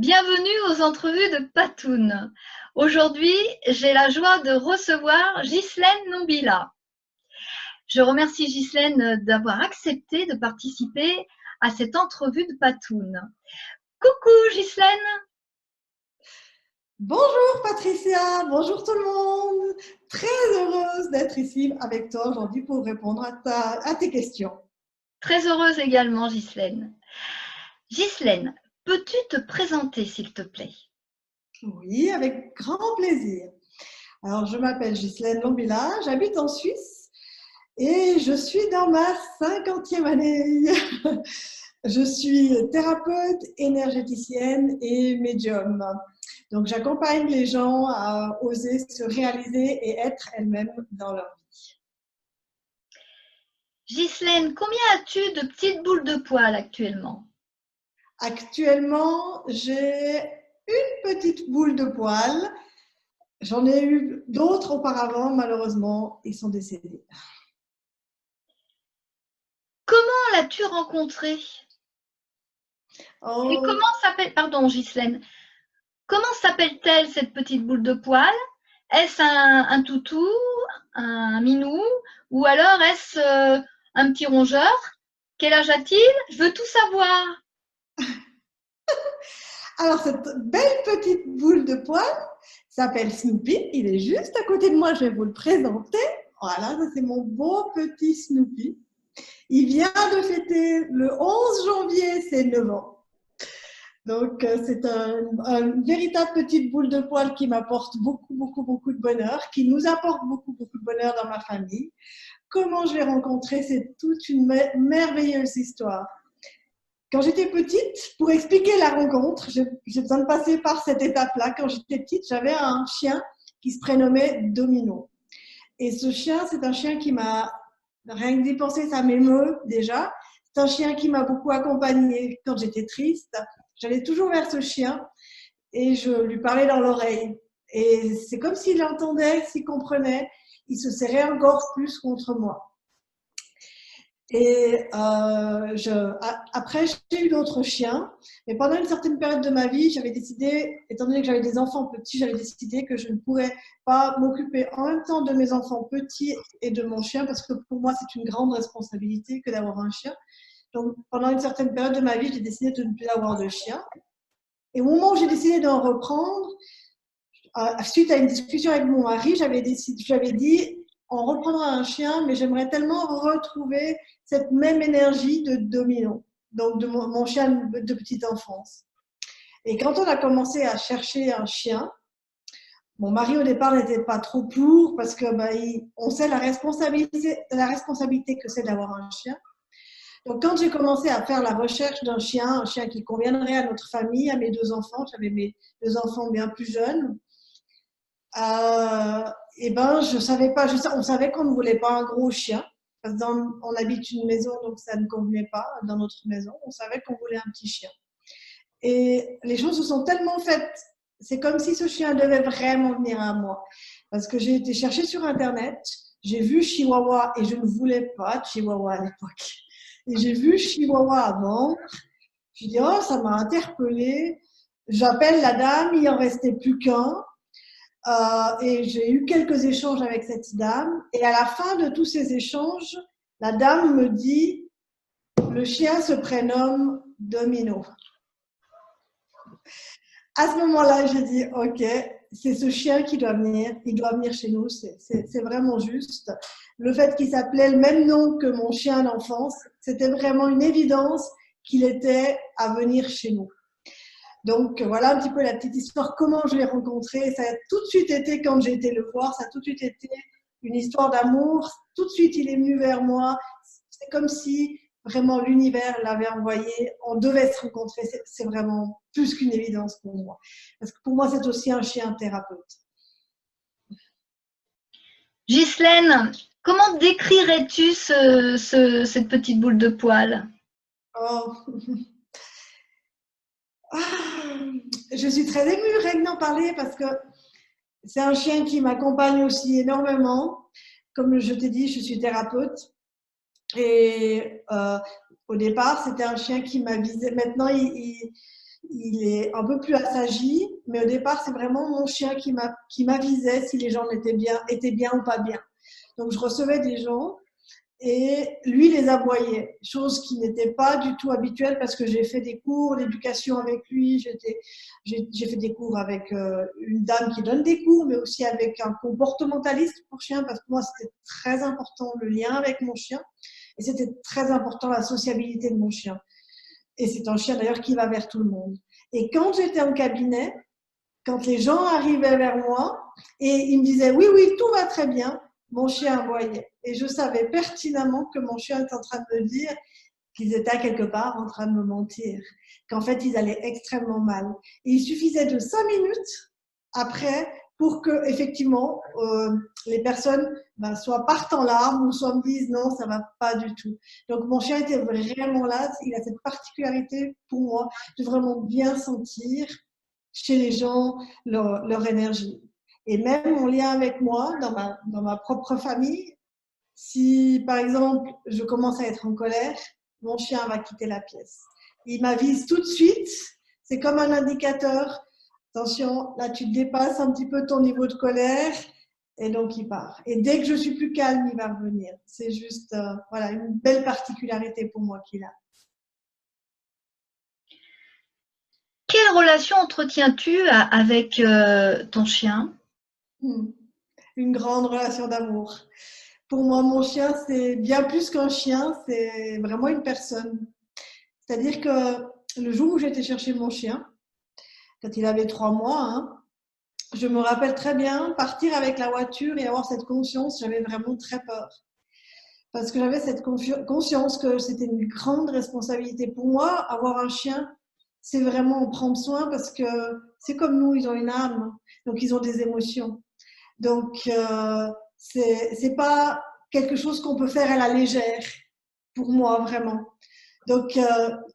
Bienvenue aux entrevues de Patoun. Aujourd'hui, j'ai la joie de recevoir Ghislaine Nombila. Je remercie Ghislaine d'avoir accepté de participer à cette entrevue de Patoun. Coucou Ghislaine. Bonjour Patricia, bonjour tout le monde. Très heureuse d'être ici avec toi aujourd'hui pour répondre à tes questions. Très heureuse également Ghislaine. Ghislaine, peux-tu te présenter s'il te plaît? Oui, avec grand plaisir. Alors, je m'appelle Ghislaine Nombila, j'habite en Suisse et je suis dans ma 50e année. Je suis thérapeute, énergéticienne et médium. Donc, j'accompagne les gens à oser se réaliser et être elles-mêmes dans leur vie. Ghislaine, combien as-tu de petites boules de poils actuellement? Actuellement, j'ai une petite boule de poils. J'en ai eu d'autres auparavant, malheureusement, ils sont décédés. Comment l'as-tu rencontrée? Et comment s'appelle, pardon Ghislaine, comment s'appelle-t-elle cette petite boule de poils? Est-ce un toutou, un minou, ou alors est-ce un petit rongeur? Quel âge a-t-il? Je veux tout savoir. Alors, cette belle petite boule de poils s'appelle Snoopy. Il est juste à côté de moi, je vais vous le présenter. Voilà, ça c'est mon beau petit Snoopy. Il vient de fêter le 11 janvier ses 9 ans. Donc, c'est une véritable petite boule de poils qui m'apporte beaucoup de bonheur, qui nous apporte beaucoup de bonheur dans ma famille. Comment je l'ai rencontré, c'est toute une merveilleuse histoire. Quand j'étais petite, pour expliquer la rencontre, j'ai besoin de passer par cette étape-là. Quand j'étais petite, j'avais un chien qui se prénommait Domino. Et ce chien, c'est un chien qui m'a, rien que d'y penser, ça m'émeut déjà. C'est un chien qui m'a beaucoup accompagnée quand j'étais triste. J'allais toujours vers ce chien et je lui parlais dans l'oreille. Et c'est comme s'il entendait, s'il comprenait, il se serrait encore plus contre moi. Et après, j'ai eu d'autres chiens. Mais pendant une certaine période de ma vie, j'avais décidé, étant donné que j'avais des enfants petits, j'avais décidé que je ne pourrais pas m'occuper en même temps de mes enfants petits et de mon chien, parce que pour moi, c'est une grande responsabilité que d'avoir un chien. Donc, pendant une certaine période de ma vie, j'ai décidé de ne plus avoir de chien. Et au moment où j'ai décidé d'en reprendre, suite à une discussion avec mon mari, j'avais dit, on reprendra un chien, mais j'aimerais tellement retrouver cette même énergie de Domino, donc de mon chien de petite enfance. Et quand on a commencé à chercher un chien, mon mari au départ n'était pas trop pour, parce que on sait la responsabilité que c'est d'avoir un chien. Donc quand j'ai commencé à faire la recherche d'un chien, un chien qui conviendrait à notre famille, à mes deux enfants, j'avais mes deux enfants bien plus jeunes, et je savais pas, on savait qu'on ne voulait pas un gros chien, parce qu'on habite une maison, donc ça ne convenait pas dans notre maison. On savait qu'on voulait un petit chien. Et les choses se sont tellement faites, c'est comme si ce chien devait vraiment venir à moi. Parce que j'ai été chercher sur Internet, j'ai vu Chihuahua et je ne voulais pas de Chihuahua à l'époque. Et j'ai vu Chihuahua à vendre. Je dis, oh, ça m'a interpellée. J'appelle la dame, il en restait plus qu'un. Et j'ai eu quelques échanges avec cette dame. Et à la fin de tous ces échanges, la dame me dit, le chien se prénomme Domino. À ce moment-là, j'ai dit, OK, c'est ce chien qui doit venir. Il doit venir chez nous. C'est vraiment juste. Le fait qu'il s'appelait le même nom que mon chien d'enfance, c'était vraiment une évidence qu'il était à venir chez nous. Donc, voilà un petit peu la petite histoire, comment je l'ai rencontré. Ça a tout de suite été, quand j'ai été le voir, ça a tout de suite été une histoire d'amour. Tout de suite, il est venu vers moi. C'est comme si vraiment l'univers l'avait envoyé. On devait se rencontrer. C'est vraiment plus qu'une évidence pour moi. Parce que pour moi, c'est aussi un chien thérapeute. Ghislaine, comment décrirais-tu cette petite boule de poils? Oh. Je suis très émue rien que d'en parler parce que c'est un chien qui m'accompagne aussi énormément. Comme je t'ai dit, je suis thérapeute. Et au départ, c'était un chien qui m'a visé. Maintenant, Il est un peu plus assagi, mais au départ, c'est vraiment mon chien qui m'avisait si les gens étaient bien ou pas bien. Donc, je recevais des gens et lui les aboyait, chose qui n'était pas du tout habituelle parce que j'ai fait des cours d'éducation avec lui, j'ai fait des cours avec une dame qui donne des cours, mais aussi avec un comportementaliste pour chien, parce que moi, c'était très important le lien avec mon chien et c'était très important la sociabilité de mon chien. Et c'est un chien d'ailleurs qui va vers tout le monde. Et quand j'étais en cabinet, quand les gens arrivaient vers moi et ils me disaient oui, oui, tout va très bien, mon chien aboyait. Et je savais pertinemment que mon chien était en train de me dire qu'ils étaient quelque part en train de me mentir, qu'en fait ils allaient extrêmement mal. Et il suffisait de 5 minutes après pour que effectivement les personnes soit partent en larmes ou soit me disent non, ça va pas du tout. Donc mon chien était vraiment là, il a cette particularité pour moi de vraiment bien sentir chez les gens leur énergie. Et même mon lien avec moi, dans ma propre famille, si par exemple je commence à être en colère, mon chien va quitter la pièce. Il m'avise tout de suite, c'est comme un indicateur. Attention, là tu dépasses un petit peu ton niveau de colère et donc il part. Et dès que je suis plus calme, il va revenir. C'est juste voilà, une belle particularité pour moi qu'il a. Quelle relation entretiens-tu avec ton chien? Une grande relation d'amour. Pour moi, mon chien, c'est bien plus qu'un chien, c'est vraiment une personne. C'est-à-dire que le jour où j'ai été chercher mon chien, quand il avait 3 mois, hein, je me rappelle très bien partir avec la voiture et avoir cette conscience, j'avais vraiment très peur. Parce que j'avais cette conscience que c'était une grande responsabilité pour moi. Avoir un chien, c'est vraiment en prendre soin parce que c'est comme nous, ils ont une âme, donc ils ont des émotions. Donc, c'est pas quelque chose qu'on peut faire à la légère, pour moi, vraiment. Donc,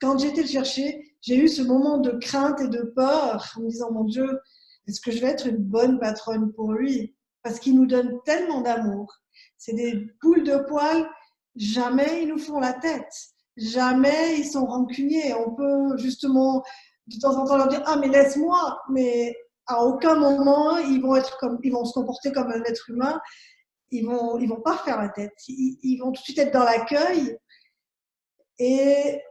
quand j'étais le chercher, j'ai eu ce moment de crainte et de peur en me disant, mon Dieu, est-ce que je vais être une bonne patronne pour lui? Parce qu'il nous donne tellement d'amour. C'est des boules de poils, jamais ils nous font la tête. Jamais ils sont rancuniers. On peut justement de temps en temps leur dire, ah, mais laisse-moi. Mais à aucun moment, ils vont se comporter comme un être humain. Ils vont pas faire la tête. Ils vont tout de suite être dans l'accueil. Et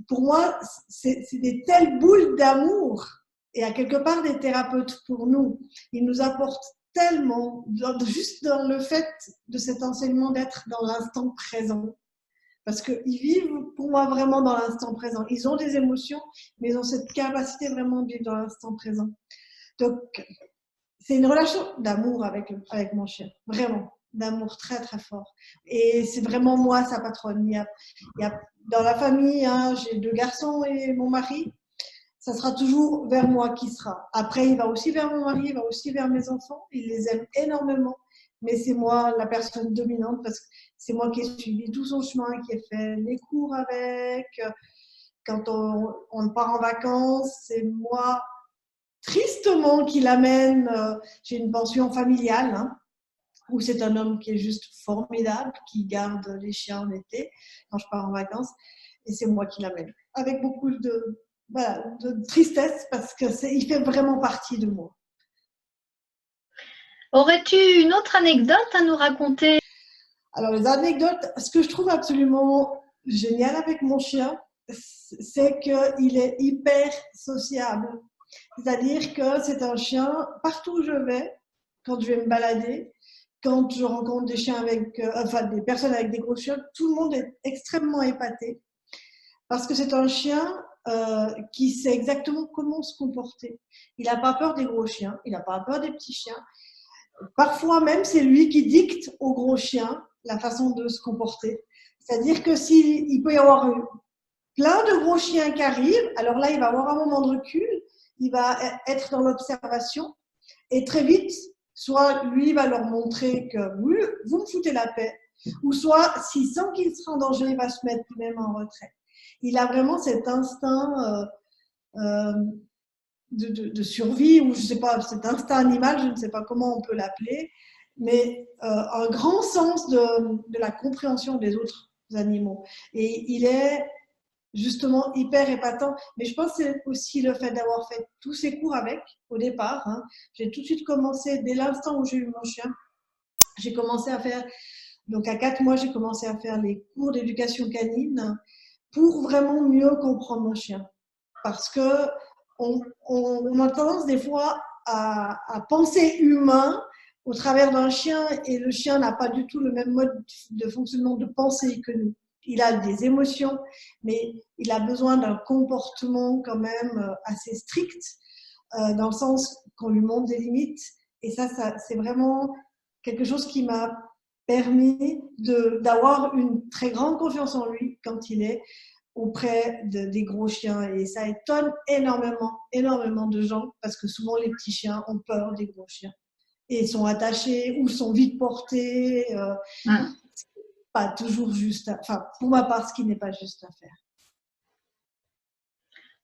pour moi, c'est des telles boules d'amour et à quelque part des thérapeutes pour nous. Ils nous apportent tellement, juste dans le fait de cet enseignement d'être dans l'instant présent. Parce qu'ils vivent pour moi vraiment dans l'instant présent. Ils ont des émotions, mais ils ont cette capacité vraiment de vivre dans l'instant présent. Donc, c'est une relation d'amour avec mon chien, vraiment, d'amour très très fort. Et c'est vraiment moi sa patronne. Il y a dans la famille, hein, j'ai 2 garçons et mon mari, ça sera toujours vers moi qui sera. Après, il va aussi vers mon mari, il va aussi vers mes enfants, il les aime énormément, mais c'est moi la personne dominante parce que c'est moi qui ai suivi tout son chemin, qui ai fait les cours avec. Quand on part en vacances, c'est moi tristement qui l'amène. J'ai une pension familiale, hein, où c'est un homme qui est juste formidable, qui garde les chiens en été quand je pars en vacances, et c'est moi qui l'amène. Avec beaucoup voilà, de tristesse parce qu'il fait vraiment partie de moi. Aurais-tu une autre anecdote à nous raconter? Alors les anecdotes, ce que je trouve absolument génial avec mon chien, c'est qu'il est hyper sociable. C'est-à-dire que c'est un chien, partout où je vais, quand je vais me balader, quand je rencontre des chiens enfin des personnes avec des gros chiens, tout le monde est extrêmement épaté. Parce que c'est un chien qui sait exactement comment se comporter. Il n'a pas peur des gros chiens, il n'a pas peur des petits chiens. Parfois même, c'est lui qui dicte aux gros chiens la façon de se comporter. C'est-à-dire que s'il peut y avoir plein de gros chiens qui arrivent, alors là, il va avoir un moment de recul, il va être dans l'observation et très vite, soit lui va leur montrer que vous me foutez la paix, ou soit s'il sent qu'il sera en danger, il va se mettre lui-même en retrait. Il a vraiment cet instinct de survie, ou je sais pas, cet instinct animal, je ne sais pas comment on peut l'appeler, mais un grand sens de la compréhension des autres animaux. Et il est justement hyper épatant. Mais je pense que c'est aussi le fait d'avoir fait tous ces cours avec au départ. Hein. J'ai tout de suite commencé, dès l'instant où j'ai eu mon chien, j'ai commencé à faire, donc à 4 mois, j'ai commencé à faire les cours d'éducation canine pour vraiment mieux comprendre mon chien. Parce que on a tendance des fois à penser humain au travers d'un chien et le chien n'a pas du tout le même mode de fonctionnement de pensée que nous. Il a des émotions, mais il a besoin d'un comportement quand même assez strict, dans le sens qu'on lui montre des limites. Et ça c'est vraiment quelque chose qui m'a permis d'avoir une très grande confiance en lui quand il est auprès des gros chiens. Et ça étonne énormément, énormément de gens parce que souvent les petits chiens ont peur des gros chiens et sont attachés ou sont vite portés. Pas toujours juste, enfin pour ma part, ce qui n'est pas juste à faire.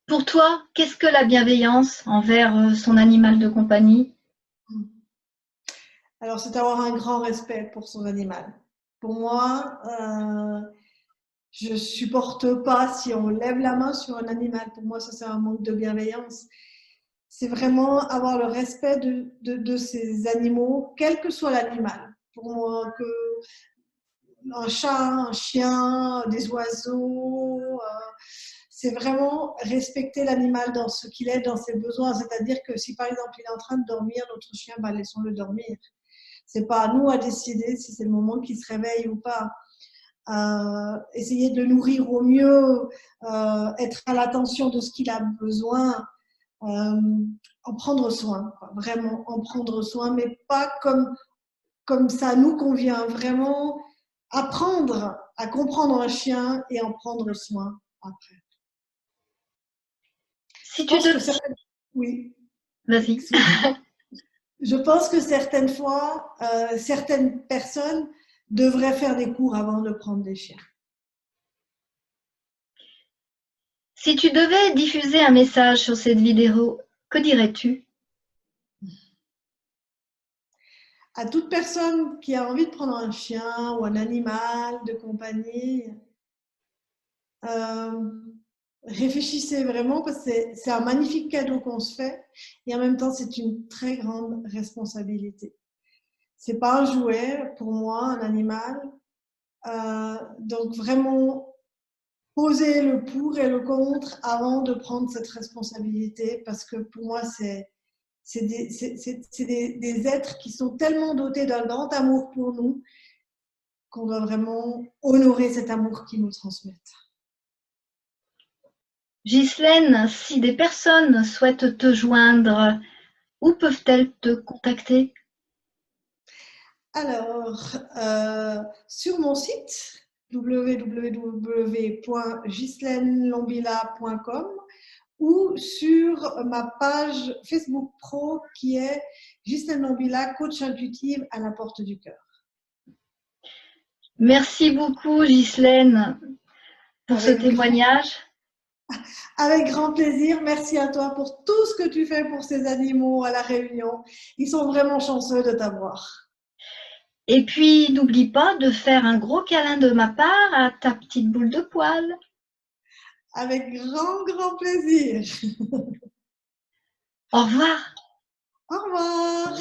Pour toi, qu'est-ce que la bienveillance envers son animal de compagnie? Alors, c'est avoir un grand respect pour son animal. Pour moi, je ne supporte pas si on lève la main sur un animal. Pour moi, ça, c'est un manque de bienveillance. C'est vraiment avoir le respect de ces animaux, quel que soit l'animal. Pour moi, que un chat, un chien, des oiseaux, c'est vraiment respecter l'animal dans ce qu'il est, dans ses besoins. C'est-à-dire que si par exemple il est en train de dormir, notre chien, bah, laissons-le dormir. C'est pas à nous à décider si c'est le moment qu'il se réveille ou pas. Essayer de le nourrir au mieux, être à l'attention de ce qu'il a besoin, en prendre soin, quoi. Vraiment en prendre soin, mais pas comme ça nous convient, vraiment apprendre à comprendre un chien et en prendre soin après. Si Je tu pense que devais... certaines... Oui. Vas-y. Je pense que certaines fois, certaines personnes devraient faire des cours avant de prendre des chiens. Si tu devais diffuser un message sur cette vidéo, que dirais-tu? À toute personne qui a envie de prendre un chien ou un animal de compagnie, réfléchissez vraiment parce que c'est un magnifique cadeau qu'on se fait et en même temps c'est une très grande responsabilité. C'est pas un jouet pour moi, un animal. Donc vraiment poser le pour et le contre avant de prendre cette responsabilité parce que pour moi c'est des êtres qui sont tellement dotés d'un grand amour pour nous qu'on doit vraiment honorer cet amour qu'ils nous transmettent. Ghislaine, si des personnes souhaitent te joindre, où peuvent-elles te contacter? Alors, sur mon site www.ghislainelombila.com ou sur ma page Facebook Pro qui est Ghislaine Lombila, coach intuitive à la porte du cœur. Merci beaucoup, Ghislaine, pour ce témoignage. Avec grand plaisir. Merci à toi pour tout ce que tu fais pour ces animaux à La Réunion. Ils sont vraiment chanceux de t'avoir. Et puis, n'oublie pas de faire un gros câlin de ma part à ta petite boule de poil. Avec grand, grand plaisir. Au revoir. Au revoir.